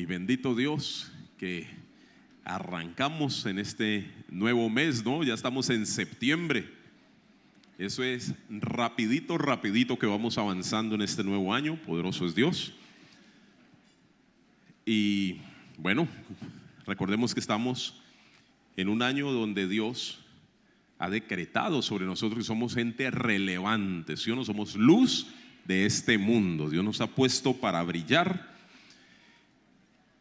bendito Dios que arrancamos en este nuevo mes, ¿no? Ya estamos en septiembre. Eso es rapidito, rapidito que vamos avanzando en este nuevo año. Poderoso es Dios. Y bueno, recordemos que estamos en un año donde Dios ha decretado sobre nosotros que somos gente relevante, ¿sí o no? Somos luz de este mundo. Dios nos ha puesto para brillar.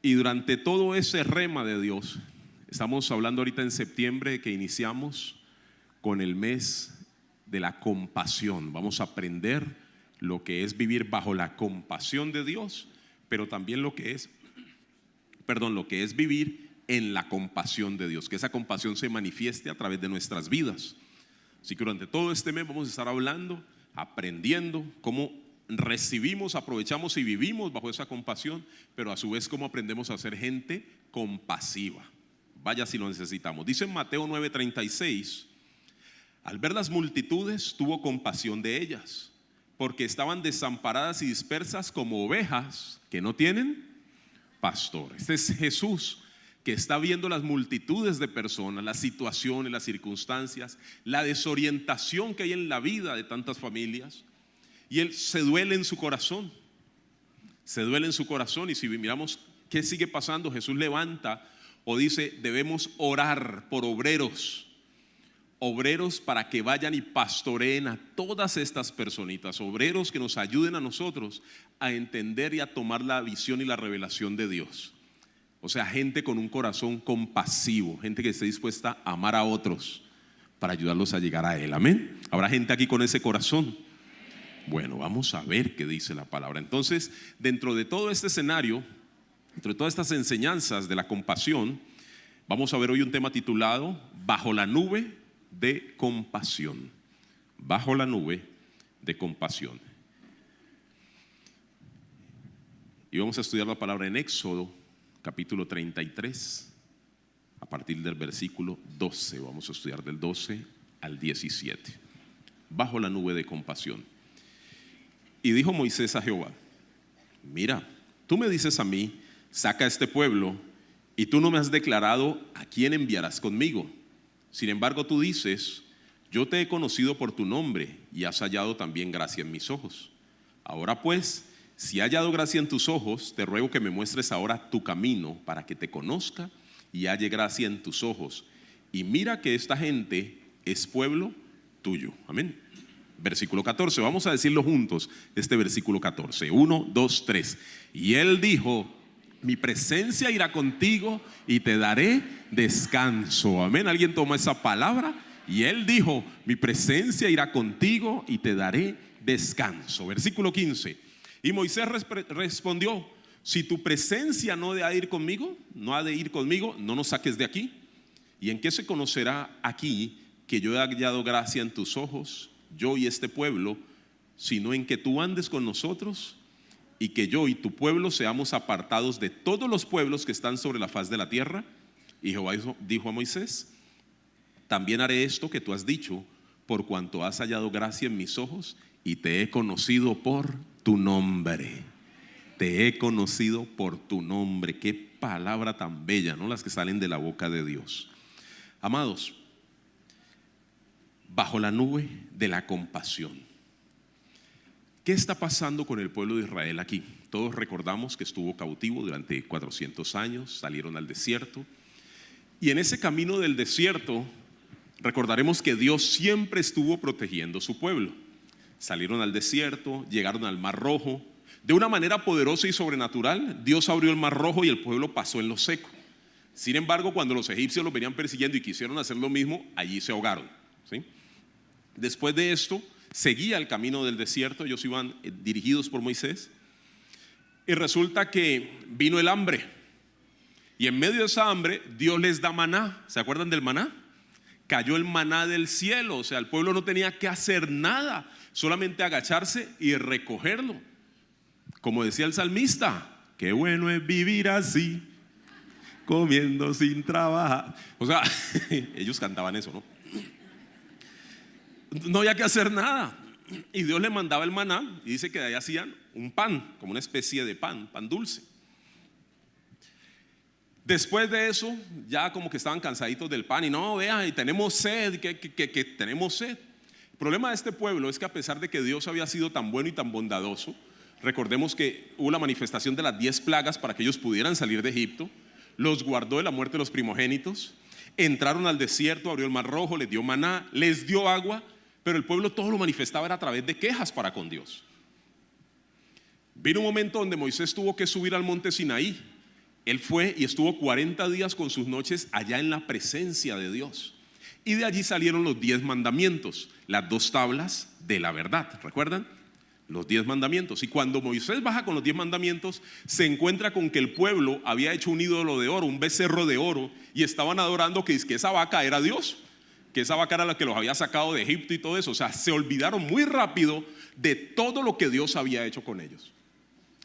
Y durante todo ese rema de Dios, estamos hablando ahorita en septiembre que iniciamos con el mes de la compasión. Vamos a aprender lo que es vivir bajo la compasión de Dios, pero también lo que es vivir en la compasión de Dios, que esa compasión se manifieste a través de nuestras vidas. Así que durante todo este mes vamos a estar hablando, aprendiendo cómo recibimos, aprovechamos y vivimos bajo esa compasión, pero a su vez cómo aprendemos a ser gente compasiva. Vaya si lo necesitamos. Dice en Mateo 9:36: al ver las multitudes tuvo compasión de ellas, porque estaban desamparadas y dispersas como ovejas que no tienen pastor. Este es Jesús, que está viendo las multitudes de personas, las situaciones, las circunstancias, la desorientación que hay en la vida de tantas familias. Y Él se duele en su corazón. Se duele en su corazón. Y si miramos qué sigue pasando, Jesús levanta o dice: debemos orar por obreros para que vayan y pastoreen a todas estas personitas, obreros que nos ayuden a nosotros a entender y a tomar la visión y la revelación de Dios. O sea, gente con un corazón compasivo, gente que esté dispuesta a amar a otros para ayudarlos a llegar a Él. Amén. ¿Habrá gente aquí con ese corazón? Bueno, vamos a ver qué dice la palabra. Entonces, dentro de todo este escenario, dentro de todas estas enseñanzas de la compasión, vamos a ver hoy un tema titulado Bajo la nube de compasión. Bajo la nube de compasión. Y vamos a estudiar la palabra en Éxodo capítulo 33, a partir del versículo 12. Vamos a estudiar del 12 al 17. Bajo la nube de compasión. Y dijo Moisés a Jehová: mira, tú me dices a mí, saca a este pueblo, y tú no me has declarado a quién enviarás conmigo. Sin embargo, tú dices: yo te he conocido por tu nombre, y has hallado también gracia en mis ojos. Ahora pues, si he hallado gracia en tus ojos, te ruego que me muestres ahora tu camino, para que te conozca y halle gracia en tus ojos. Y mira que esta gente es pueblo tuyo. Amén. Versículo 14, vamos a decirlo juntos, este versículo 14, 1, 2, 3. Y él dijo: mi presencia irá contigo y te daré descanso. Amén. ¿Alguien toma esa palabra? Y él dijo: mi presencia irá contigo y te daré descanso. Versículo 15. Y Moisés respondió: si tu presencia no ha de ir conmigo, no nos saques de aquí. ¿Y en qué se conocerá aquí que yo he hallado gracia en tus ojos, yo y este pueblo, sino en que tú andes con nosotros y que yo y tu pueblo seamos apartados de todos los pueblos que están sobre la faz de la tierra? Y Jehová dijo a Moisés: también haré esto que tú has dicho, por cuanto has hallado gracia en mis ojos y te he conocido por tu nombre. Te he conocido por tu nombre. Qué palabra tan bella, ¿no? Las que salen de la boca de Dios. Amados, bajo la nube de la compasión. ¿Qué está pasando con el pueblo de Israel aquí? Todos recordamos que estuvo cautivo durante 400 años, salieron al desierto. Y en ese camino del desierto, recordaremos que Dios siempre estuvo protegiendo su pueblo. Salieron al desierto, llegaron al Mar Rojo. De una manera poderosa y sobrenatural, Dios abrió el Mar Rojo y el pueblo pasó en lo seco. Sin embargo, cuando los egipcios los venían persiguiendo y quisieron hacer lo mismo, allí se ahogaron, ¿sí? Después de esto, seguía el camino del desierto. Ellos iban dirigidos por Moisés. Y resulta que vino el hambre. Y en medio de esa hambre, Dios les da maná. ¿Se acuerdan del maná? Cayó el maná del cielo. O sea, el pueblo no tenía que hacer nada, solamente agacharse y recogerlo. Como decía el salmista: qué bueno es vivir así, comiendo sin trabajar. O sea, ellos cantaban eso, ¿no? No había que hacer nada. Y Dios le mandaba el maná, y dice que de ahí hacían un pan, como una especie de pan dulce. Después de eso, ya como que estaban cansaditos del pan y no, vea, y tenemos sed, que tenemos sed. El problema de este pueblo es que a pesar de que Dios había sido tan bueno y tan bondadoso, recordemos que hubo la manifestación de las 10 plagas para que ellos pudieran salir de Egipto, los guardó de la muerte de los primogénitos, entraron al desierto, abrió el mar rojo, les dio maná, les dio agua, pero el pueblo todo lo manifestaba era a través de quejas para con Dios. Vino un momento donde Moisés tuvo que subir al monte Sinaí. Él fue y estuvo 40 días con sus noches allá en la presencia de Dios. Y de allí salieron los 10 mandamientos, las 2 tablas de la verdad, ¿recuerdan? Los 10 mandamientos. Y cuando Moisés baja con los 10 mandamientos, se encuentra con que el pueblo había hecho un ídolo de oro, un becerro de oro, y estaban adorando que esa vaca era Dios, que esa vaca era la que los había sacado de Egipto y todo eso. O sea, se olvidaron muy rápido de todo lo que Dios había hecho con ellos.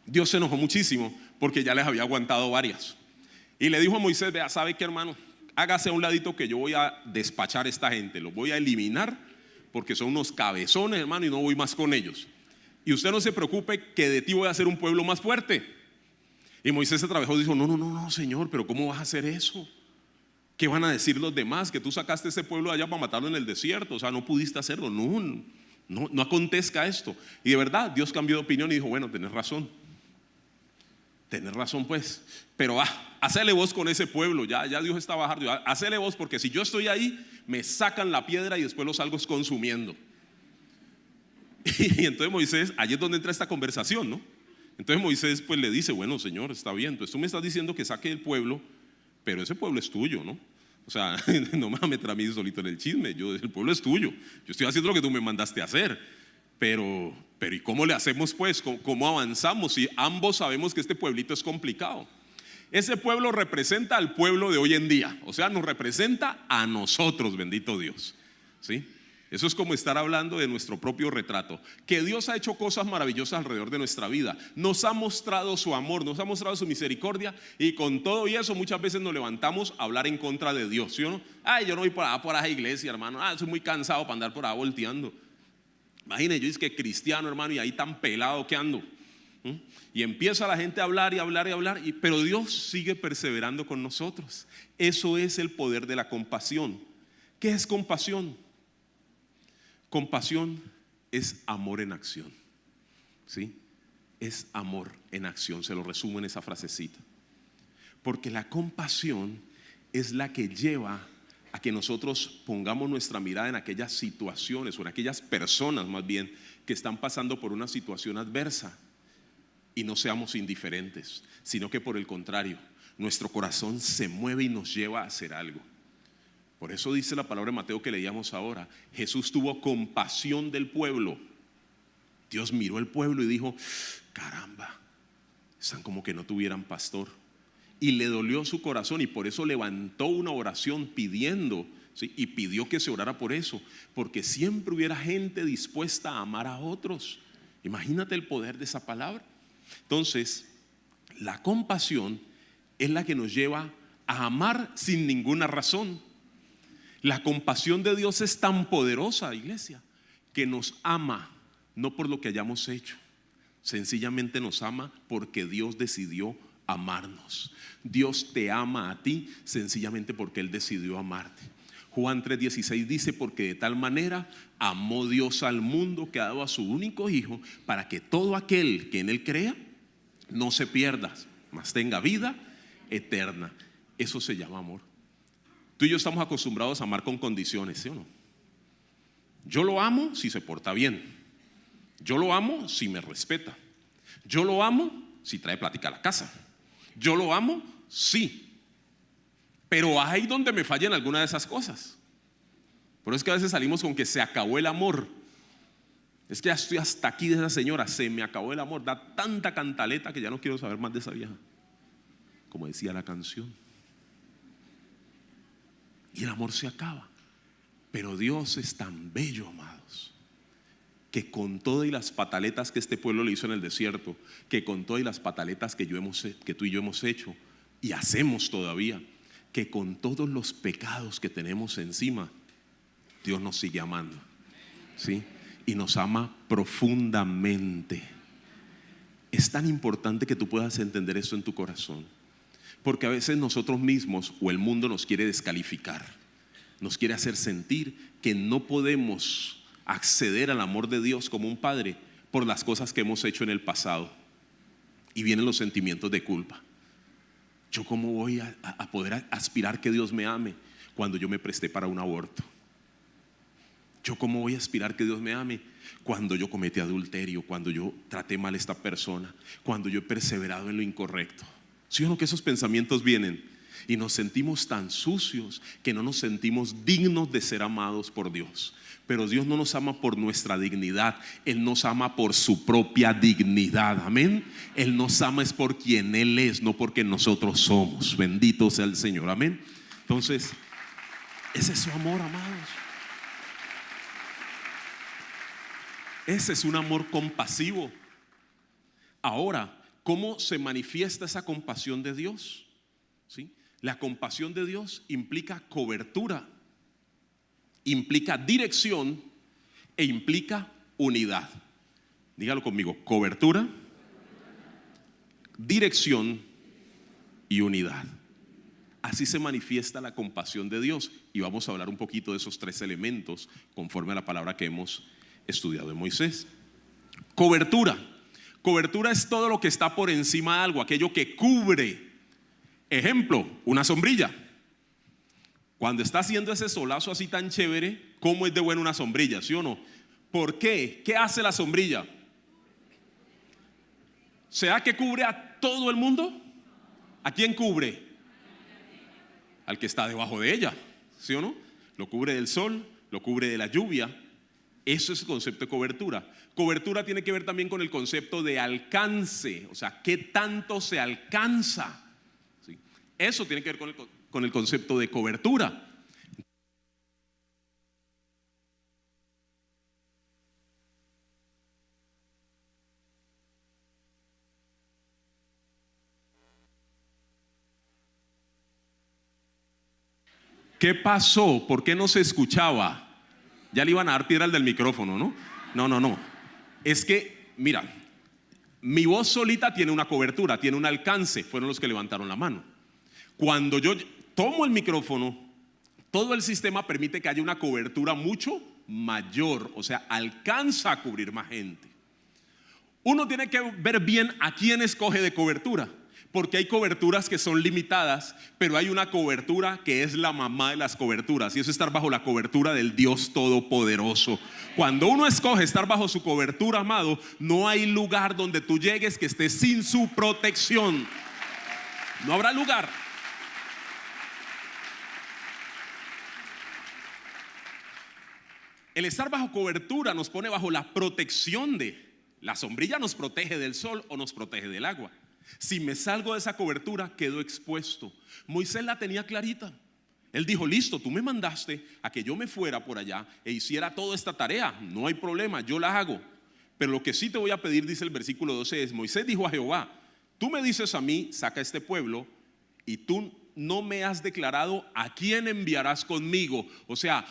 Dios se enojó muchísimo porque ya les había aguantado varias. Y le dijo a Moisés, vea, ¿sabe qué, hermano? Hágase a un ladito que yo voy a despachar a esta gente, los voy a eliminar porque son unos cabezones, hermano, y no voy más con ellos. Y usted no se preocupe que de ti voy a hacer un pueblo más fuerte. Y Moisés se atravesó y dijo, no, Señor, pero ¿cómo vas a hacer eso? ¿Qué van a decir los demás? Que tú sacaste ese pueblo allá para matarlo en el desierto. O sea, no pudiste hacerlo. No acontezca esto. Y de verdad, Dios cambió de opinión y dijo, bueno, tenés razón pues, pero hacele vos con ese pueblo, ya Dios está bajando, hacele vos porque si yo estoy ahí, me sacan la piedra y después los salgo consumiendo. Y entonces Moisés, allí es donde entra esta conversación, ¿no? Entonces Moisés pues le dice, bueno, Señor, está bien, entonces tú me estás diciendo que saque el pueblo, pero ese pueblo es tuyo, ¿no? O sea, no me vas a meter a mí solito en el chisme, el pueblo es tuyo, yo estoy haciendo lo que tú me mandaste a hacer. Pero ¿y cómo le hacemos pues? ¿Cómo avanzamos? Si ambos sabemos que este pueblito es complicado. Ese pueblo representa al pueblo de hoy en día, o sea, nos representa a nosotros, bendito Dios, ¿sí? Eso es como estar hablando de nuestro propio retrato. Que Dios ha hecho cosas maravillosas alrededor de nuestra vida, nos ha mostrado su amor, nos ha mostrado su misericordia, y con todo y eso muchas veces nos levantamos a hablar en contra de Dios, ¿sí o no? Ay, yo no voy por esa iglesia, hermano, soy muy cansado para andar por ahí volteando. Imagínense, yo es que cristiano, hermano, y ahí tan pelado que ando. Y empieza la gente a hablar y hablar y hablar, pero Dios sigue perseverando con nosotros. Eso es el poder de la compasión. ¿Qué es compasión? Compasión es amor en acción, ¿sí? Es amor en acción, se lo resumo en esa frasecita. Porque la compasión es la que lleva a que nosotros pongamos nuestra mirada en aquellas situaciones o en aquellas personas más bien que están pasando por una situación adversa y no seamos indiferentes, sino que por el contrario, nuestro corazón se mueve y nos lleva a hacer algo. Por eso dice la palabra de Mateo que leíamos ahora, Jesús tuvo compasión del pueblo. Dios miró el pueblo y dijo, caramba, están como que no tuvieran pastor. Y le dolió su corazón y por eso levantó una oración pidiendo, ¿sí? Y pidió que se orara por eso, porque siempre hubiera gente dispuesta a amar a otros. Imagínate el poder de esa palabra. Entonces, la compasión es la que nos lleva a amar sin ninguna razón. La compasión de Dios es tan poderosa, iglesia, que nos ama no por lo que hayamos hecho, sencillamente nos ama porque Dios decidió amarnos. Dios te ama a ti sencillamente porque Él decidió amarte. Juan 3:16 dice, porque de tal manera amó Dios al mundo que ha dado a su único hijo, para que todo aquel que en Él crea no se pierda, mas tenga vida eterna. Eso se llama amor. Tú y yo estamos acostumbrados a amar con condiciones, ¿sí o no? Yo lo amo si se porta bien, yo lo amo si me respeta, yo lo amo si trae plática a la casa, yo lo amo, sí. Pero hay donde me fallan alguna de esas cosas. Por eso es que a veces salimos con que se acabó el amor. Es que ya estoy hasta aquí de esa señora, se me acabó el amor. Da tanta cantaleta que ya no quiero saber más de esa vieja, como decía la canción. Y el amor se acaba. Pero Dios es tan bello, amados, que con todas y las pataletas que este pueblo le hizo en el desierto, que con todas y las pataletas que tú y yo hemos hecho y hacemos todavía, que con todos los pecados que tenemos encima, Dios nos sigue amando, ¿sí? Y nos ama profundamente. Es tan importante que tú puedas entender eso en tu corazón, Porque a veces nosotros mismos o el mundo nos quiere descalificar, nos quiere hacer sentir que no podemos acceder al amor de Dios como un padre por las cosas que hemos hecho en el pasado. Y vienen los sentimientos de culpa. ¿Yo cómo voy a poder aspirar que Dios me ame cuando yo me presté para un aborto? ¿Yo cómo voy a aspirar que Dios me ame cuando yo cometí adulterio, cuando yo traté mal a esta persona, cuando yo he perseverado en lo incorrecto? ¿Sí o no que esos pensamientos vienen? Y nos sentimos tan sucios que no nos sentimos dignos de ser amados por Dios. Pero Dios no nos ama por nuestra dignidad, Él nos ama por su propia dignidad, amén. Él nos ama es por quien Él es, no porque nosotros somos. Bendito sea el Señor, amén. Entonces, ese es su amor, amados. Ese es un amor compasivo. Ahora, ¿cómo se manifiesta esa compasión de Dios? ¿Sí? La compasión de Dios implica cobertura, implica dirección e implica unidad. Dígalo conmigo: cobertura, dirección y unidad. Así se manifiesta la compasión de Dios. Y vamos a hablar un poquito de esos tres elementos conforme a la palabra que hemos estudiado en Moisés. Cobertura. Cobertura es todo lo que está por encima de algo, aquello que cubre. Ejemplo, una sombrilla. Cuando está haciendo ese solazo así tan chévere, ¿cómo es de buena una sombrilla? ¿Sí o no? ¿Por qué? ¿Qué hace la sombrilla? ¿Será que cubre a todo el mundo? ¿A quién cubre? Al que está debajo de ella, ¿sí o no? Lo cubre del sol, lo cubre de la lluvia. Eso es el concepto de cobertura. Cobertura tiene que ver también con el concepto de alcance, o sea, ¿qué tanto se alcanza? ¿Sí? Eso tiene que ver con el concepto de cobertura. ¿Qué pasó? ¿Por qué no se escuchaba? Ya le iban a dar piedra al del micrófono, ¿no? No. Es que, mira, mi voz solita tiene una cobertura, tiene un alcance. Fueron los que levantaron la mano. Cuando yo tomo el micrófono, todo el sistema permite que haya una cobertura mucho mayor, o sea, alcanza a cubrir más gente. Uno tiene que ver bien a quién escoge de cobertura, porque hay coberturas que son limitadas, pero hay una cobertura que es la mamá de las coberturas, y eso es estar bajo la cobertura del Dios Todopoderoso. Cuando uno escoge estar bajo su cobertura, amado, no hay lugar donde tú llegues que estés sin su protección. No habrá lugar. El estar bajo cobertura nos pone bajo la protección de la sombrilla. Nos protege del sol o nos protege del agua. Si me salgo de esa cobertura, quedo expuesto. Moisés la tenía clarita. Él dijo: listo, tú me mandaste a que yo me fuera por allá e hiciera toda esta tarea. No hay problema, yo la hago. Pero lo que sí te voy a pedir, dice el versículo 12, es: Moisés dijo a Jehová: tú me dices a mí, saca este pueblo, y tú no me has declarado a quién enviarás conmigo. O sea,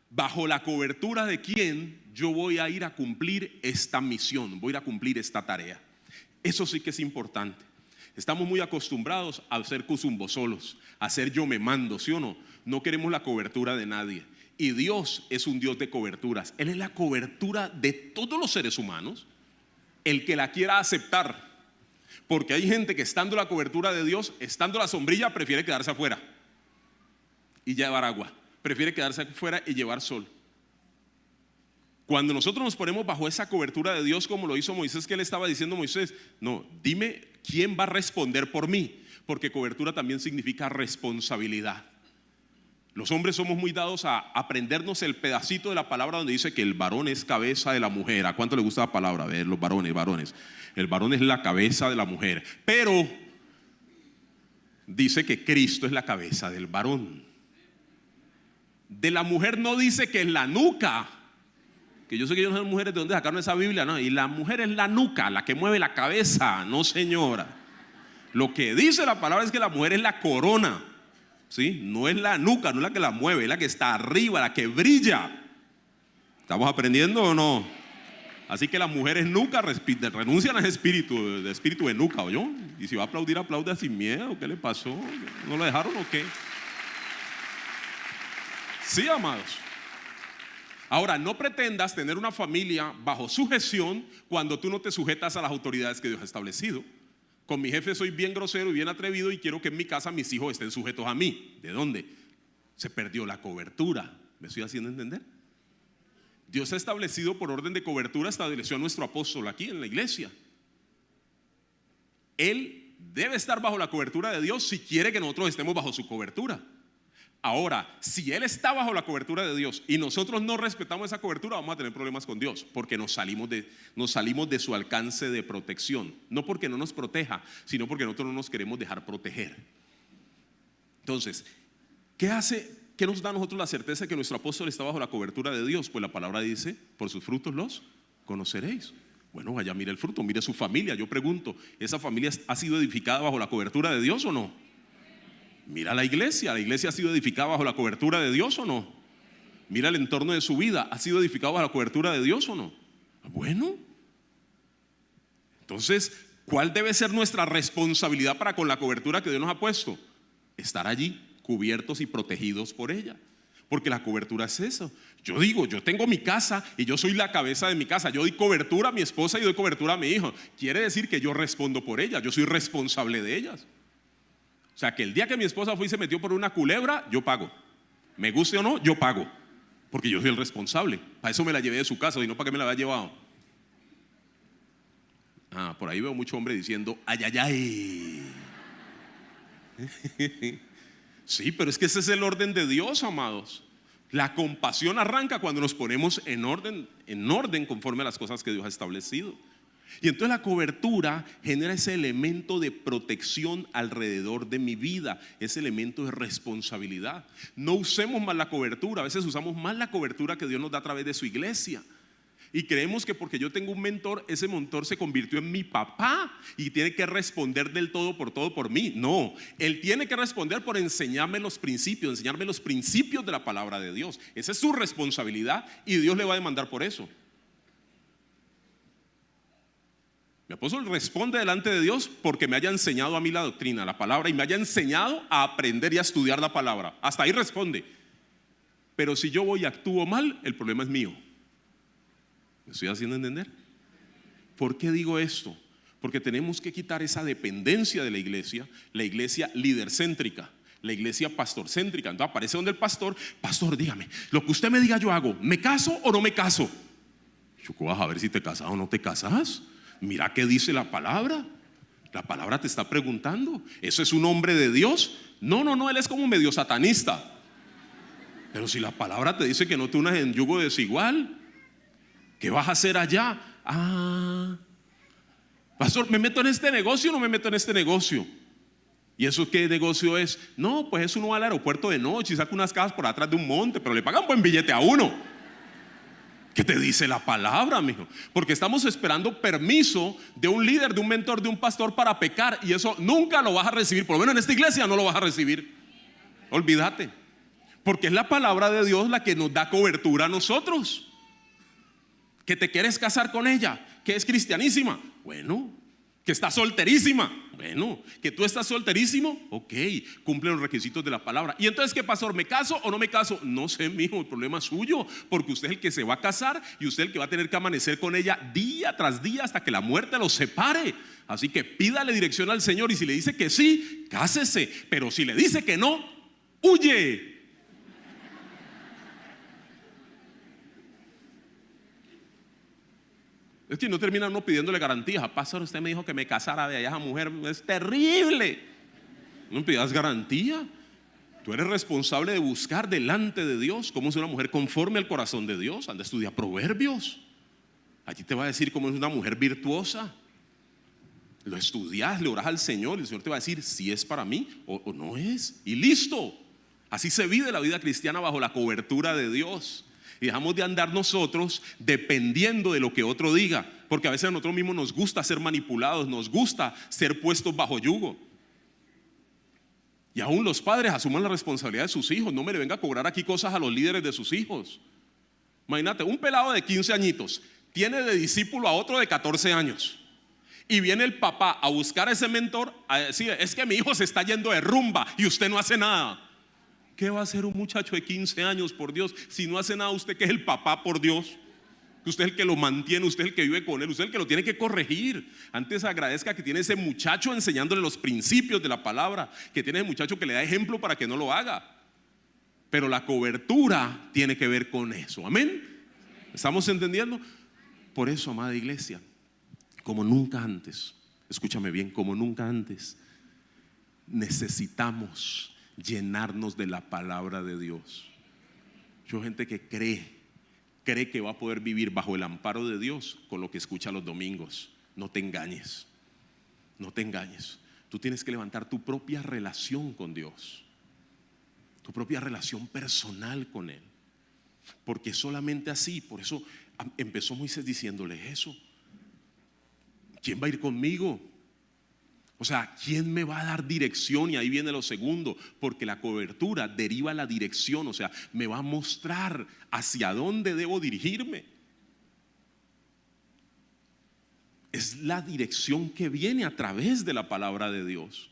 bajo la cobertura de quién yo voy a ir a cumplir esta misión, voy a ir a cumplir esta tarea. Eso sí que es importante. Estamos muy acostumbrados a ser cusumbosolos, a ser yo me mando, ¿sí o no? No queremos la cobertura de nadie. Y Dios es un Dios de coberturas. Él es la cobertura de todos los seres humanos, el que la quiera aceptar. Porque hay gente que, estando la cobertura de Dios, estando la sombrilla, prefiere quedarse afuera y llevar agua, prefiere quedarse afuera y llevar sol. Cuando nosotros nos ponemos bajo esa cobertura de Dios, como lo hizo Moisés, que le estaba diciendo a Moisés: no, dime quién va a responder por mí, porque cobertura también significa responsabilidad. Los hombres somos muy dados a aprendernos el pedacito de la palabra donde dice que el varón es cabeza de la mujer. ¿A cuánto le gusta la palabra? A ver, los varones. El varón es la cabeza de la mujer, pero dice que Cristo es la cabeza del varón. De la mujer no dice que es la nuca, que yo sé que ellos no son mujeres. ¿De dónde sacaron esa Biblia? No, y la mujer es la nuca, la que mueve la cabeza. No, señora. Lo que dice la palabra es que la mujer es la corona, ¿sí? No es la nuca, no es la que la mueve, es la que está arriba, la que brilla. ¿Estamos aprendiendo o no? Así que las mujeres nuca renuncian a ese espíritu, de espíritu de nuca, ¿oyó? Y si va a aplaudir, aplauda sin miedo. ¿Qué le pasó? ¿No lo dejaron o qué? Sí, amados. Ahora, no pretendas tener una familia bajo sujeción cuando tú no te sujetas a las autoridades que Dios ha establecido. Con mi jefe soy bien grosero y bien atrevido y quiero que en mi casa mis hijos estén sujetos a mí. ¿De dónde? Se perdió la cobertura. ¿Me estoy haciendo entender? Dios ha establecido por orden de cobertura, estableció a nuestro apóstol aquí en la iglesia. Él debe estar bajo la cobertura de Dios si quiere que nosotros estemos bajo su cobertura. Ahora, si Él está bajo la cobertura de Dios y nosotros no respetamos esa cobertura, vamos a tener problemas con Dios, porque nos salimos de su alcance de protección. No porque no nos proteja, sino porque nosotros no nos queremos dejar proteger. Entonces, ¿qué nos da a nosotros la certeza de que nuestro apóstol está bajo la cobertura de Dios? Pues la palabra dice, por sus frutos los conoceréis. Bueno, vaya, mire el fruto, mire su familia. Yo pregunto, ¿esa familia ha sido edificada bajo la cobertura de Dios o no? Mira la iglesia ha sido edificada bajo la cobertura de Dios o no. Mira el entorno de su vida, ¿ha sido edificado bajo la cobertura de Dios o no? Bueno, entonces, ¿cuál debe ser nuestra responsabilidad para con la cobertura que Dios nos ha puesto? Estar allí, cubiertos y protegidos por ella. Porque la cobertura es eso. Yo digo, yo tengo mi casa y yo soy la cabeza de mi casa. Yo doy cobertura a mi esposa y doy cobertura a mi hijo. Quiere decir que yo respondo por ellas, yo soy responsable de ellas. O sea, que el día que mi esposa fue y se metió por una culebra, yo pago. Me guste o no, yo pago. Porque yo soy el responsable. Para eso me la llevé de su casa y no para qué me la había llevado. Por ahí veo mucho hombre diciendo, ay, ay, ay. Sí, pero es que ese es el orden de Dios, amados. La compasión arranca cuando nos ponemos en orden conforme a las cosas que Dios ha establecido. Y entonces la cobertura genera ese elemento de protección alrededor de mi vida, ese elemento de responsabilidad. No usemos mal la cobertura, a veces usamos mal la cobertura que Dios nos da a través de su iglesia. Y creemos que porque yo tengo un mentor, ese mentor se convirtió en mi papá y tiene que responder del todo por mí. No, él tiene que responder por enseñarme los principios de la palabra de Dios. Esa es su responsabilidad y Dios le va a demandar por eso. Mi apóstol responde delante de Dios porque me haya enseñado a mí la doctrina, la palabra, y me haya enseñado a aprender y a estudiar la palabra. Hasta ahí responde. Pero si yo voy y actúo mal, el problema es mío. ¿Me estoy haciendo entender? ¿Por qué digo esto? Porque tenemos que quitar esa dependencia de la iglesia lídercéntrica, la iglesia pastorcéntrica. Entonces aparece donde el pastor, dígame, lo que usted me diga yo hago, ¿me caso o no me caso? Yo, vas a ver si te casas o no te casas. Mira qué dice la palabra. La palabra te está preguntando. ¿Eso es un hombre de Dios? No, él es como medio satanista. Pero si la palabra te dice que no te unas en yugo desigual, ¿qué vas a hacer allá? Pastor, ¿me meto en este negocio o no me meto en este negocio? ¿Y eso qué negocio es? No, pues es uno va al aeropuerto de noche y saca unas casas por atrás de un monte, pero le pagan buen billete a uno. ¿Qué te dice la palabra, mijo? Porque estamos esperando permiso de un líder, de un mentor, de un pastor para pecar, y eso nunca lo vas a recibir. Por lo menos en esta iglesia no lo vas a recibir. Olvídate. Porque es la palabra de Dios la que nos da cobertura a nosotros. ¿Que te quieres casar con ella? ¿Que es cristianísima? Bueno. ¿Que está solterísima? Bueno. ¿Que tú estás solterísimo? Ok, cumple los requisitos de la palabra. ¿Y entonces qué, pastor? ¿Me caso o no me caso? No sé, mijo, el problema es suyo, porque usted es el que se va a casar y usted es el que va a tener que amanecer con ella día tras día hasta que la muerte los separe. Así que pídale dirección al Señor, y si le dice que sí, cásese. Pero si le dice que no, huye. Es que no termina uno pidiéndole garantías. Pastor, usted me dijo que me casara de allá, esa mujer es terrible. No me pidas garantía. Tú eres responsable de buscar delante de Dios cómo es una mujer conforme al corazón de Dios. Anda a estudiar Proverbios. Allí te va a decir cómo es una mujer virtuosa. Lo estudias, le oras al Señor y el Señor te va a decir si es para mí o no es. Y listo. Así se vive la vida cristiana bajo la cobertura de Dios. Y dejamos de andar nosotros dependiendo de lo que otro diga, porque a veces a nosotros mismos nos gusta ser manipulados, nos gusta ser puestos bajo yugo. Y aún los padres asuman la responsabilidad de sus hijos. No me le venga a cobrar aquí cosas a los líderes de sus hijos. Imagínate, un pelado de 15 añitos tiene de discípulo a otro de 14 años Y viene el papá a buscar a ese mentor a decir: es que mi hijo se está yendo de rumba y usted no hace nada. ¿Qué va a hacer un muchacho de 15 años, por Dios? Si no hace nada, usted que es el papá, por Dios. Usted es el que lo mantiene, usted es el que vive con él, usted es el que lo tiene que corregir. Antes agradezca que tiene ese muchacho enseñándole los principios de la palabra, que tiene ese muchacho que le da ejemplo para que no lo haga. Pero la cobertura tiene que ver con eso. Amén. ¿Estamos entendiendo? Por eso, amada iglesia, como nunca antes, escúchame bien, como nunca antes, necesitamos llenarnos de la palabra de Dios. Yo gente que cree que va a poder vivir bajo el amparo de Dios con lo que escucha los domingos. No te engañes, no te engañes. Tú tienes que levantar tu propia relación con Dios, tu propia relación personal con Él, porque solamente así. Por eso empezó Moisés diciéndole eso: ¿quién va a ir conmigo? O sea, ¿quién me va a dar dirección? Y ahí viene lo segundo, porque la cobertura deriva la dirección, o sea, me va a mostrar hacia dónde debo dirigirme. Es la dirección que viene a través de la palabra de Dios.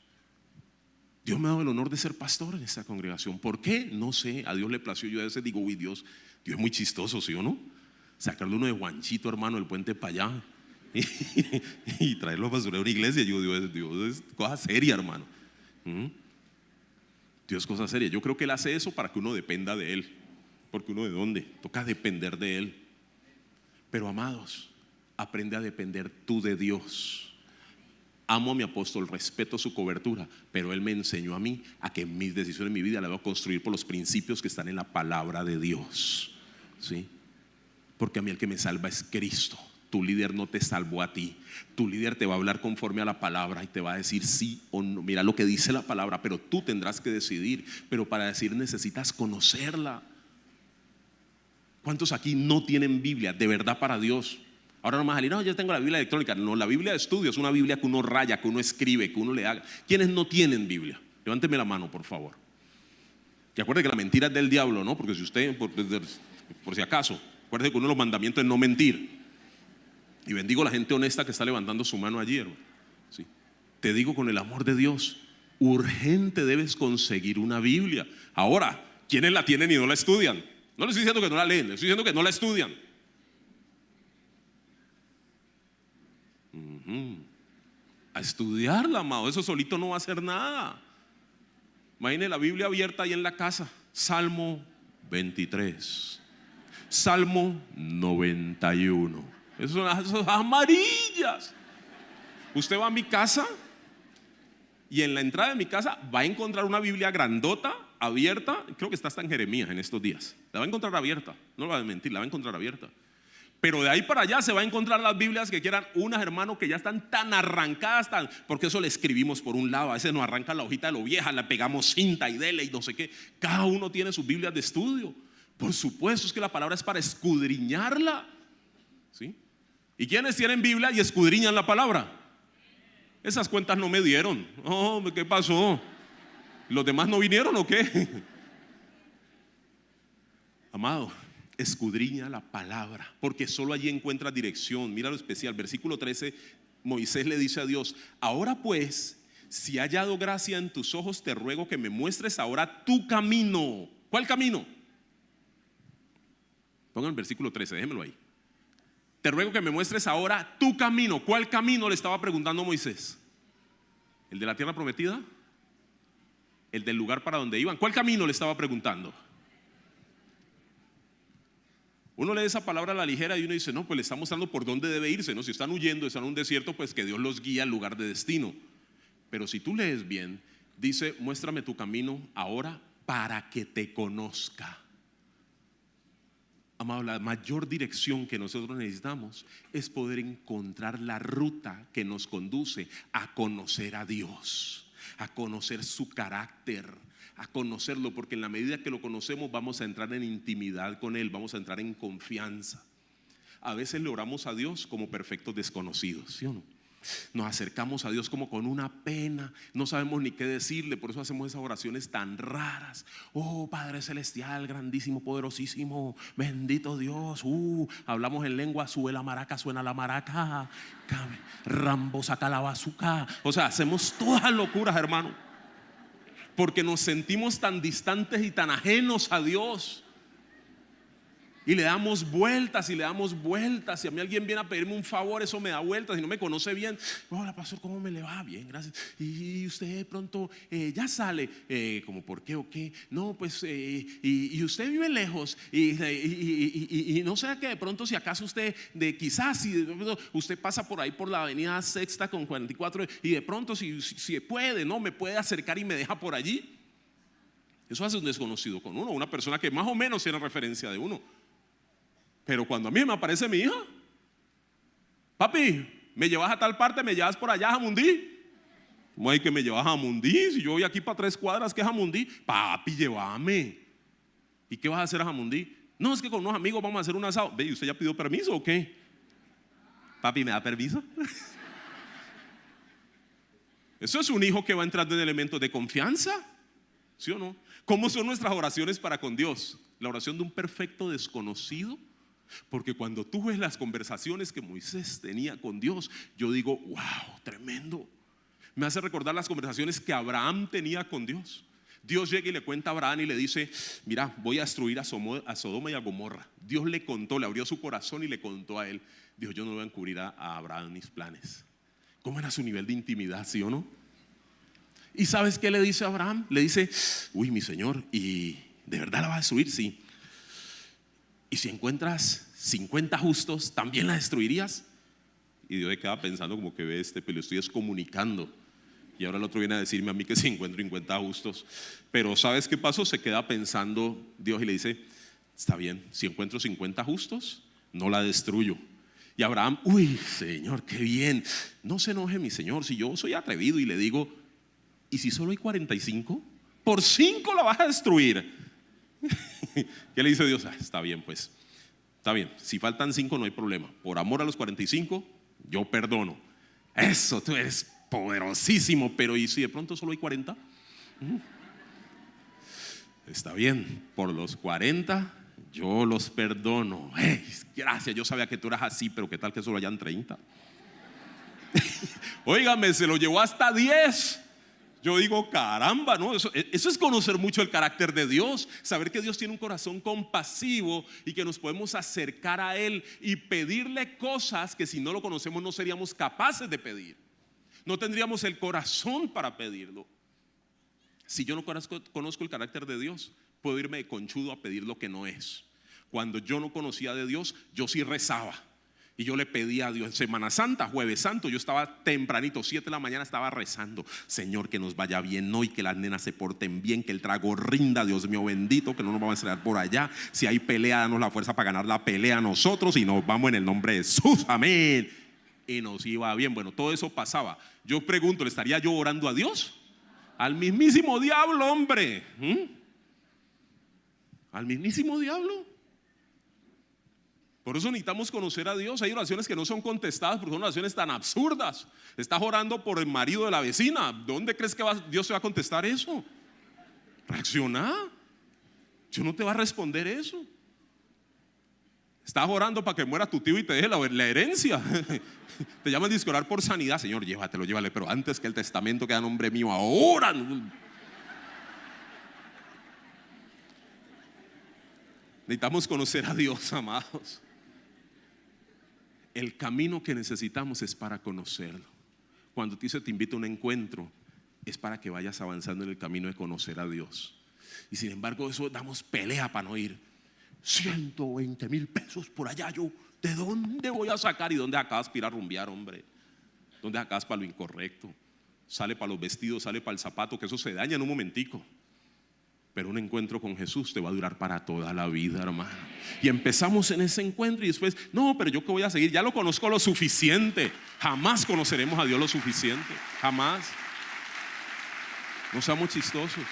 Dios me ha dado el honor de ser pastor en esta congregación. ¿Por qué? No sé, a Dios le plació. Yo a veces digo: uy, Dios es muy chistoso, ¿sí o no? Sacarle uno de Juanchito, hermano, del puente para allá y traerlo a basurar a una iglesia. Yo digo: Dios es cosa seria, hermano. Dios es cosa seria. Yo creo que Él hace eso para que uno dependa de Él. Porque uno, ¿de dónde? Toca depender de Él. Pero amados, aprende a depender tú de Dios. Amo a mi apóstol, respeto su cobertura, pero él me enseñó a mí a que mis decisiones en mi vida las voy a construir por los principios que están en la palabra de Dios, ¿sí? Porque a mí el que me salva es Cristo. Tu líder no te salvó a ti. Tu líder te va a hablar conforme a la palabra y te va a decir sí o no. Mira lo que dice la palabra, pero tú tendrás que decidir. Pero para decir necesitas conocerla. ¿Cuántos aquí no tienen Biblia de verdad para Dios? Ahora no me vas a decir: no, yo tengo la Biblia electrónica. No, la Biblia de estudio es una Biblia que uno raya, que uno escribe, que uno le haga. ¿Quiénes no tienen Biblia? Levánteme la mano, por favor. Y acuerde que la mentira es del diablo, ¿no? Porque si usted, por si acaso, acuérdese que uno de los mandamientos es no mentir. Y bendigo a la gente honesta que está levantando su mano ayer, ¿sí? Te digo con el amor de Dios, urgente debes conseguir una Biblia. Ahora, ¿quiénes la tienen y no la estudian? No les estoy diciendo que no la leen, les estoy diciendo que no la estudian. A estudiarla, amado. Eso solito no va a hacer nada. Imagine la Biblia abierta ahí en la casa. Salmo 23, Salmo 91. Esas son esas amarillas. Usted va a mi casa y en la entrada de mi casa va a encontrar una Biblia grandota, abierta. Creo que está hasta en Jeremías en estos días. La va a encontrar abierta, no lo va a mentir, la va a encontrar abierta. Pero de ahí para allá se va a encontrar las Biblias que quieran, unas, hermanos, que ya están tan arrancadas, porque eso le escribimos por un lado. A veces nos arranca la hojita de lo vieja, la pegamos cinta y dele y no sé qué. Cada uno tiene sus Biblias de estudio. Por supuesto, es que la palabra es para escudriñarla, ¿sí? ¿Y quiénes tienen Biblia y escudriñan la palabra? Esas cuentas no me dieron. Oh, ¿qué pasó? ¿Los demás no vinieron o qué? Amado, escudriña la palabra, porque solo allí encuentras dirección. Mira lo especial, versículo 13. Moisés le dice a Dios: ahora pues, si he hallado gracia en tus ojos, te ruego que me muestres ahora tu camino. ¿Cuál camino? Pongan el versículo 13, déjenmelo ahí. Te ruego que me muestres ahora tu camino. ¿Cuál camino le estaba preguntando Moisés? ¿El de la tierra prometida? ¿El del lugar para donde iban? ¿Cuál camino le estaba preguntando? Uno lee esa palabra a la ligera y uno dice: no, pues le está mostrando por dónde debe irse, ¿no? Si están huyendo, están en un desierto, pues que Dios los guía al lugar de destino. Pero si tú lees bien, dice: muéstrame tu camino ahora para que te conozca. Amado, la mayor dirección que nosotros necesitamos es poder encontrar la ruta que nos conduce a conocer a Dios, a conocer su carácter, a conocerlo, porque en la medida que lo conocemos vamos a entrar en intimidad con Él, vamos a entrar en confianza. A veces le oramos a Dios como perfectos desconocidos, ¿sí o no? Nos acercamos a Dios como con una pena, no sabemos ni qué decirle, por eso hacemos esas oraciones tan raras. Oh Padre Celestial, grandísimo, poderosísimo, bendito Dios. Hablamos en lengua, sube la maraca, suena la maraca, Rambo saca la bazuca. O sea, hacemos todas locuras, hermano, porque nos sentimos tan distantes y tan ajenos a Dios. Y le damos vueltas y le damos vueltas. Si a mí alguien viene a pedirme un favor, eso me da vueltas. Si no me conoce bien, hola pastor, ¿cómo me le va? Bien, gracias. Y usted de pronto ya sale, como por qué o qué. No, pues y usted vive lejos y no sé qué. De pronto si acaso usted quizás si usted pasa por ahí por la avenida Sexta con 44 y de pronto si puede, no me puede acercar y me deja por allí. Eso hace un desconocido con uno, una persona que más o menos tiene referencia de uno. Pero cuando a mí me aparece mi hija, papi, ¿me llevas a tal parte? ¿Me llevas por allá a Jamundí? ¿Cómo hay que me llevas a Jamundí? Si yo voy aquí para 3 cuadras, ¿qué es Jamundí? Papi, llévame. ¿Y qué vas a hacer a Jamundí? No, es que con unos amigos vamos a hacer un asado. Ve, ¿y usted ya pidió permiso o qué? Papi, ¿me da permiso? Eso es un hijo que va entrando en elementos de confianza, ¿sí o no? ¿Cómo son nuestras oraciones para con Dios? La oración de un perfecto desconocido. Porque cuando tú ves las conversaciones que Moisés tenía con Dios, yo digo, wow, tremendo. Me hace recordar las conversaciones que Abraham tenía con Dios. Dios llega y le cuenta a Abraham y le dice, mira, voy a destruir a Sodoma y a Gomorra. Dios le contó, le abrió su corazón y le contó a él. Dijo, yo no voy a encubrir a Abraham mis planes. ¿Cómo era su nivel de intimidad, sí o no? ¿Y sabes qué le dice a Abraham? Le dice, uy, mi señor, ¿y de verdad la vas a destruir? Sí. ¿Y si encuentras 50 justos, también la destruirías? Y Dios queda pensando como que ve pero lo estoy descomunicando. Y ahora el otro viene a decirme a mí que si encuentro 50 justos. Pero ¿sabes qué pasó? Se queda pensando Dios y le dice, está bien, si encuentro 50 justos, no la destruyo. Y Abraham, uy, Señor, qué bien. No se enoje mi Señor, si yo soy atrevido y le digo, ¿y si solo hay 45? Por 5 la vas a destruir. ¿Qué le dice Dios? Está bien, pues, está bien, si faltan 5 no hay problema. Por amor a los 45 yo perdono. Eso, tú eres poderosísimo. Pero ¿y si de pronto solo hay 40? Está bien, por los 40 yo los perdono. Gracias, yo sabía que tú eras así, pero ¿qué tal que solo hayan 30? Óigame, se lo llevó hasta 10. Yo digo, caramba, ¿no? Eso es conocer mucho el carácter de Dios. Saber que Dios tiene un corazón compasivo y que nos podemos acercar a Él y pedirle cosas que si no lo conocemos no seríamos capaces de pedir. No tendríamos el corazón para pedirlo. Si yo no conozco el carácter de Dios, puedo irme de conchudo a pedir lo que no es. Cuando yo no conocía de Dios, yo sí rezaba. Y yo le pedía a Dios en Semana Santa, Jueves Santo, yo estaba tempranito, 7 de la mañana estaba rezando, Señor, que nos vaya bien hoy, que las nenas se porten bien, que el trago rinda, Dios mío bendito, que no nos vamos a estrenar por allá. Si hay pelea, danos la fuerza para ganar la pelea nosotros y nos vamos en el nombre de Jesús, amén. Y nos iba bien. Bueno, todo eso pasaba. Yo pregunto, ¿le estaría yo orando a Dios? Al mismísimo diablo, hombre. Al mismísimo diablo. Por eso necesitamos conocer a Dios. Hay oraciones que no son contestadas porque son oraciones tan absurdas. Estás orando por el marido de la vecina. ¿Dónde crees que Dios te va a contestar eso? Reacciona. Dios no te va a responder eso. Estás orando para que muera tu tío y te deje la herencia. Te llaman a orar por sanidad. Señor, llévatelo, llévale. Pero antes que el testamento quede a nombre mío, ahora. Necesitamos conocer a Dios, amados. El camino que necesitamos es para conocerlo. Cuando te invita a un encuentro, es para que vayas avanzando en el camino de conocer a Dios. Y sin embargo, eso damos pelea para no ir. 120,000 pesos por allá, yo, ¿de dónde voy a sacar? ¿Y dónde acabas para ir a rumbear, hombre? ¿Dónde acabas para lo incorrecto? Sale para los vestidos, sale para el zapato, que eso se daña en un momentico. Pero un encuentro con Jesús te va a durar para toda la vida, hermano. Y empezamos en ese encuentro y después, no, pero yo que voy a seguir, ya lo conozco lo suficiente. Jamás conoceremos a Dios lo suficiente, jamás. No seamos chistosos.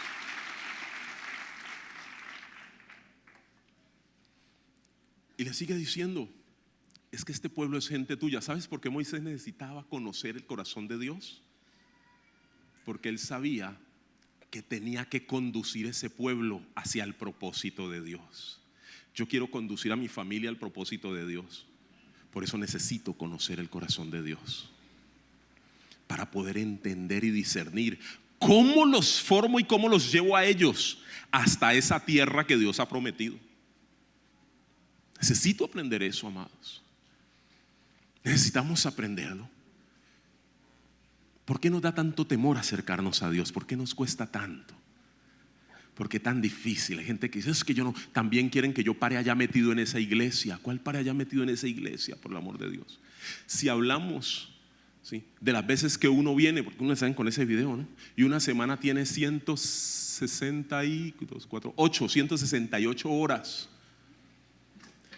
Y le sigue diciendo, es que este pueblo es gente tuya. ¿Sabes por qué Moisés necesitaba conocer el corazón de Dios? Porque él sabía que tenía que conducir ese pueblo hacia el propósito de Dios. Yo quiero conducir a mi familia al propósito de Dios. Por eso necesito conocer el corazón de Dios, para poder entender y discernir cómo los formo y cómo los llevo a ellos hasta esa tierra que Dios ha prometido. Necesito aprender eso, amados. Necesitamos aprenderlo. ¿Por qué nos da tanto temor acercarnos a Dios? ¿Por qué nos cuesta tanto? ¿Por qué tan difícil? Hay gente que dice, es que yo no, también quieren que yo pare allá metido en esa iglesia. ¿Cuál pare allá metido en esa iglesia? Por el amor de Dios. Si hablamos, ¿sí?, de las veces que uno viene, porque uno está con ese video, ¿no? Y una semana tiene 168 horas.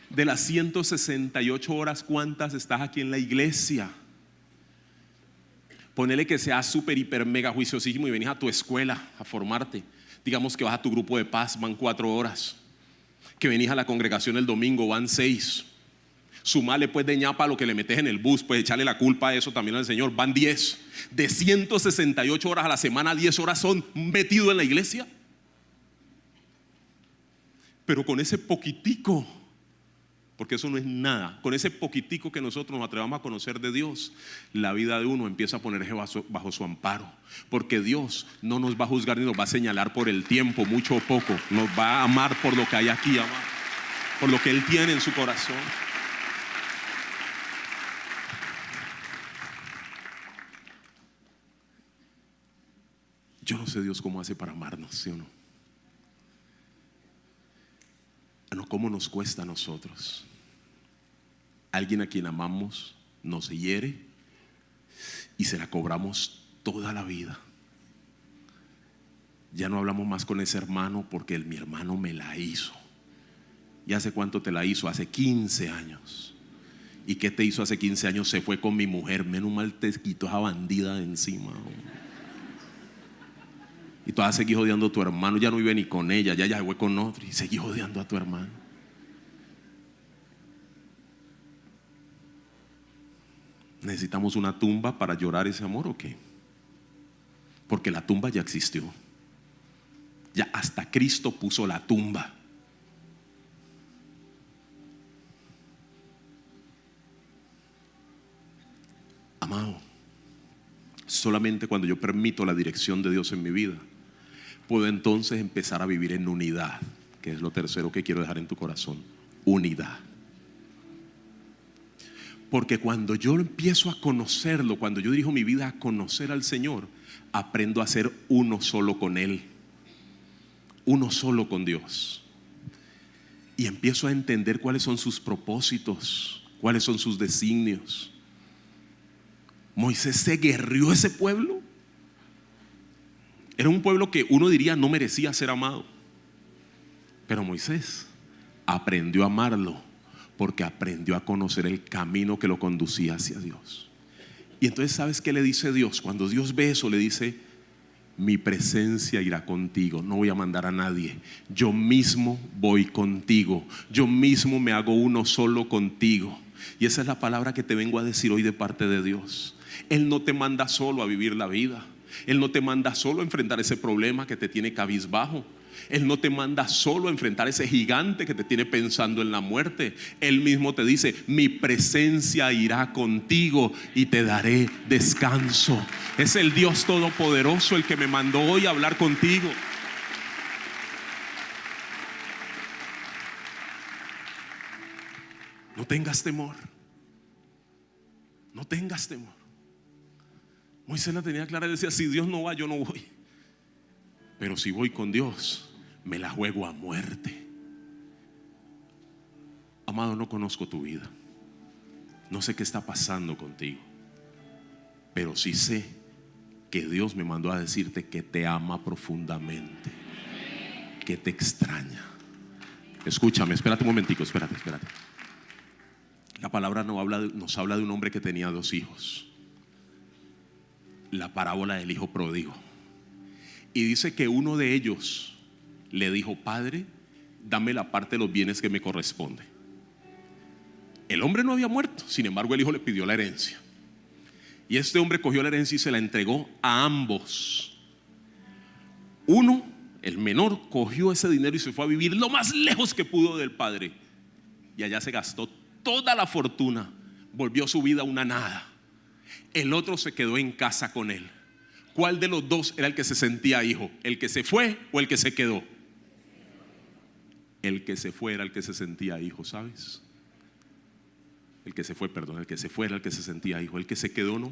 De las 168 horas, ¿cuántas estás aquí en la iglesia? Ponele que seas súper, hiper, mega juiciosísimo y venís a tu escuela a formarte. Digamos que vas a tu grupo de paz, van 4 horas. Que venís a la congregación el domingo, van 6. Sumale pues de ñapa lo que le metes en el bus, pues echarle la culpa a eso también al Señor, van 10. De 168 horas a la semana, 10 horas son metido en la iglesia. Pero con ese poquitico, porque eso no es nada, con ese poquitico que nosotros nos atrevamos a conocer de Dios, la vida de uno empieza a ponerse bajo su amparo. Porque Dios no nos va a juzgar ni nos va a señalar por el tiempo, mucho o poco. Nos va a amar por lo que hay aquí, amar, por lo que Él tiene en su corazón. Yo no sé Dios cómo hace para amarnos, ¿sí o no? No, cómo nos cuesta a nosotros. Alguien a quien amamos nos hiere y se la cobramos toda la vida. Ya no hablamos más con ese hermano porque mi hermano me la hizo. ¿Y hace cuánto te la hizo? Hace 15 años. ¿Y qué te hizo hace 15 años? Se fue con mi mujer. Menos mal te quitó esa bandida de encima. Y tú vas a seguir odiando a tu hermano. Ya no vive ni con ella, ya se fue con otro. Y seguís odiando a tu hermano. ¿Necesitamos una tumba para llorar ese amor o qué? Porque la tumba ya existió. Ya hasta Cristo puso la tumba. Amado, solamente cuando yo permito la dirección de Dios en mi vida, puedo entonces empezar a vivir en unidad, que es lo tercero que quiero dejar en tu corazón. Unidad. Porque cuando yo empiezo a conocerlo, cuando yo dirijo mi vida a conocer al Señor, aprendo a ser uno solo con Él, uno solo con Dios. Y empiezo a entender cuáles son sus propósitos, cuáles son sus designios. Moisés se guerrió ese pueblo. Era un pueblo que uno diría no merecía ser amado. Pero Moisés aprendió a amarlo porque aprendió a conocer el camino que lo conducía hacia Dios. Y entonces, ¿sabes qué le dice Dios? Cuando Dios ve eso, le dice: mi presencia irá contigo, no voy a mandar a nadie, yo mismo voy contigo, yo mismo me hago uno solo contigo. Y esa es la palabra que te vengo a decir hoy de parte de Dios. Él no te manda solo a vivir la vida. Él no te manda solo a enfrentar ese problema que te tiene cabizbajo. Él no te manda solo a enfrentar ese gigante que te tiene pensando en la muerte. Él mismo te dice: mi presencia irá contigo y te daré descanso. Es el Dios Todopoderoso el que me mandó hoy a hablar contigo. No tengas temor. No tengas temor. Moisés la tenía clara y decía: si Dios no va, yo no voy. Pero si voy con Dios, me la juego a muerte. Amado, no conozco tu vida. No sé qué está pasando contigo. Pero sí sé que Dios me mandó a decirte que te ama profundamente, que te extraña. Escúchame, espérate un momentico, espérate. La palabra nos habla de un hombre que tenía 2 hijos. La parábola del hijo pródigo. Y dice que uno de ellos le dijo: padre, dame la parte de los bienes que me corresponde. El hombre no había muerto, sin embargo el hijo le pidió la herencia. Y este hombre cogió la herencia y se la entregó a ambos. Uno, el menor, cogió ese dinero y se fue a vivir lo más lejos que pudo del padre. Y allá se gastó toda la fortuna, volvió su vida una nada. El otro se quedó en casa con él. ¿Cuál de los dos era el que se sentía hijo? ¿El que se fue o el que se quedó? El que se fue era el que se sentía hijo, ¿sabes? El que se fue era el que se sentía hijo. El que se quedó no.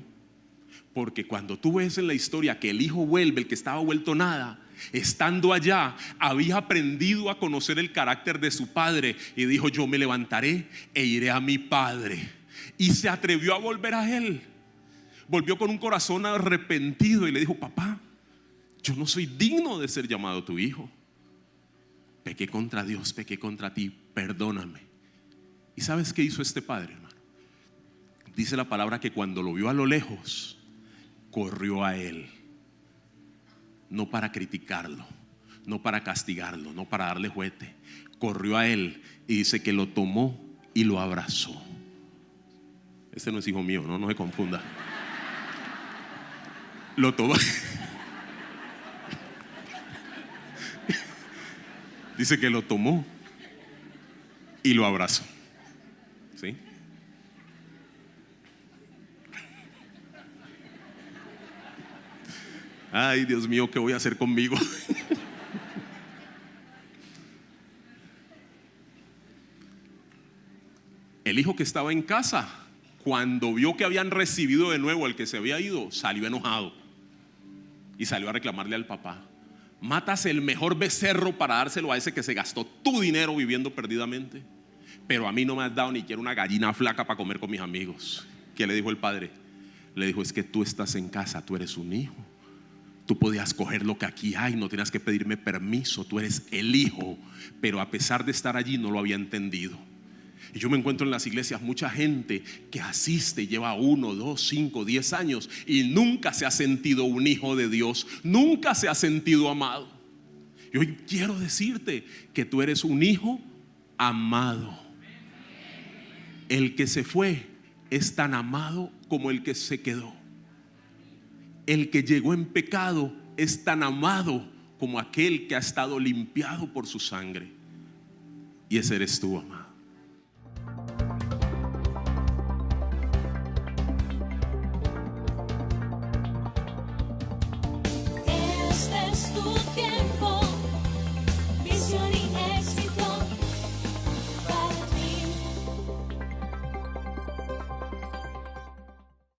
Porque cuando tú ves en la historia que el hijo vuelve, el que estaba vuelto nada, estando allá, había aprendido a conocer el carácter de su padre y dijo: yo me levantaré e iré a mi padre. Y se atrevió a volver a él. Volvió con un corazón arrepentido y le dijo: papá, yo no soy digno de ser llamado tu hijo. Pequé contra Dios, pequé contra ti, perdóname. ¿Y sabes qué hizo este padre, hermano? Dice la palabra que cuando lo vio a lo lejos, corrió a él. No para criticarlo, no para castigarlo, no para darle juguete. Corrió a él y dice que lo tomó y lo abrazó. Este no es hijo mío, no se confunda. Lo tomó. Dice que lo tomó y lo abrazó. ¿Sí? Ay, Dios mío, ¿qué voy a hacer conmigo? El hijo que estaba en casa, cuando vio que habían recibido de nuevo al que se había ido, salió enojado y salió a reclamarle al papá: matas el mejor becerro para dárselo a ese que se gastó tu dinero viviendo perdidamente, pero a mí no me has dado ni siquiera una gallina flaca para comer con mis amigos. ¿Qué le dijo el padre? Le dijo: es que tú estás en casa, tú eres un hijo. Tú podías coger lo que aquí hay, no tenías que pedirme permiso, tú eres el hijo. Pero a pesar de estar allí no lo había entendido. Y yo me encuentro en las iglesias mucha gente que asiste, lleva 1, 2, 5, 10 años y nunca se ha sentido un hijo de Dios, nunca se ha sentido amado. Y hoy quiero decirte que tú eres un hijo amado. El que se fue es tan amado como el que se quedó. El que llegó en pecado es tan amado como aquel que ha estado limpiado por su sangre. Y ese eres tú, amado.